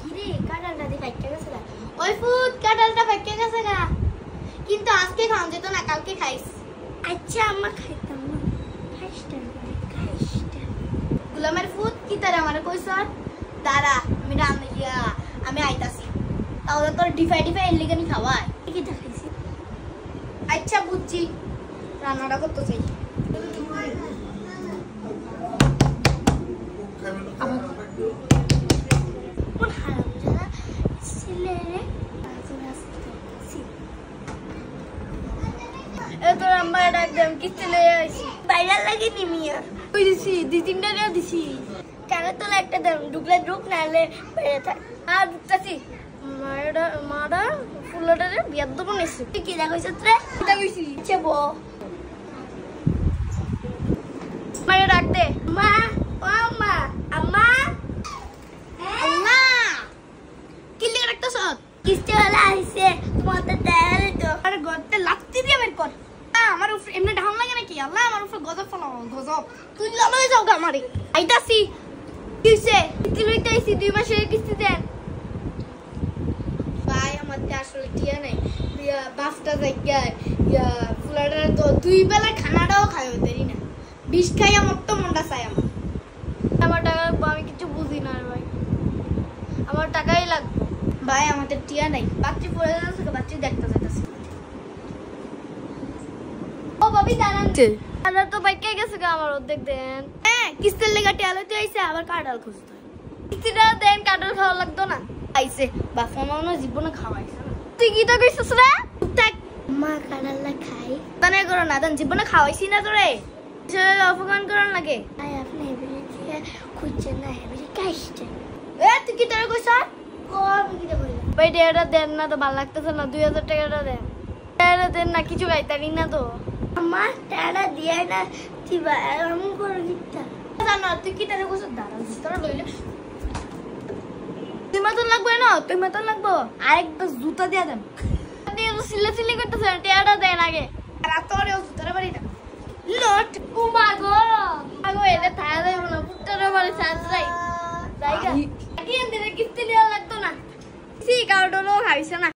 কিরে কাঁঠালটা দিয়ে ফাইটটা গেছে না ওই ফুট কাঁঠালটা ফাইটটা গেছে না কিন্তু আজকে খাওয়া যেত না কালকে খাইস আচ্ছা আম্মা খাইতাম না খাইসটা গুলামের ফুট কি তারে আমারে কইছ দাঁড়া আমি আইতাছি তাহলে তোর ডিফাই এর লিগে নি খাওয়াই কি দেখাইছি আচ্ছা বুঝছি রান্নাটা করতে চাই কোন হারাম জানা ছেলে রে তোর আম্মা একদম কিস্তি লয়ে আইছি বাইরে লাগি নিমিয়া কই দিছি দুই তিনটা টাকা দিছি কেন তোলা একটা দাম ঢুকলে ঢুক নাহলে বেড়ে থাক আর ঢুকতাছি মারা ফুলটারে বিয়ার দেবো নিছি তুই কি দেখাইছ রে এটা কইছি চেব মারে ডাক দে মা ও মা আম্মা আম্মা কি লিখে রাখতাছ কিস্তি वाला আইছে তোমাতে দেল তো আর গতে লাগতি দিয়ে বের কর আমার উপরে এমনি ঢাল লাগে নাকি আল্লাহ আমার উপরে গজব ফলাও গজব তুই লয়ে যাও আমারে আইতাছি কিসে কিস্তি লইতে আইছি 2 মাসের কিস্তি দেন ভাই আমাদের আসলে টিয়া নাই বাফটা জায়গায় ফুলাটা তো 2 বেলা খানাটাও খায় দেরি না বিষ খাই আমার তো মনটা চাই আমার টাকা আমি কিছু বুঝি না ভাই আমার টাকাই লাগবে ভাই আমাদের টিয়া নাই বাচ্চা পড়ে যাচ্ছে বাচ্চা দেখতে যাইতাছে ও ভাবি দাঁড়ান দাদা তো বাইকে গেছে গা আমার অর্ধেক দেন হ্যাঁ কিস্তির লেগে টিয়া লইতে আইছে আবার কাঁঠাল খুঁজতে কিস্তিটা দেন কাঁঠাল খাওয়া লাগতো না আইছে বাফা মানো জীবনে খাওয়াইছে তুই কি তো কইছস রে দেখ মা কাঁঠালটা খাই তানে করো না দেন জীবনে খাওয়াইছি না তোরে চলে অপমান করার লাগে আই আপনি এবিলিটি খুঁজছেন না এবিলিটি কাইছে তুই কি তোরে কইছ আমি কি দেব ভাই এটা দেন না তো ভালো লাগতেছে না 2000 টাকাটা দেন এটা দেন না কিছু খাইতানি না তো আম্মা টাকা দিয়ে না তুই আমি করে দিতা জানো তুই কি তোরে কইছ দাঁড়া তোরা লইলে তুই মতন লাগবে না তুই মতন লাগবো আরেকবার জুতা দিয়ে দেন দিয়ে তো সিলে করতেছে টাকাটা দেন আগে আর তোরে জুতার বাড়ি না লট উমাগো আগো এলে থায়া দেব না পুত্তরে বাড়ি সাজরাই জায়গা কি এন্দিরে কিস্তি লিয়া লাগতো না সি কাউডলো খাইছে না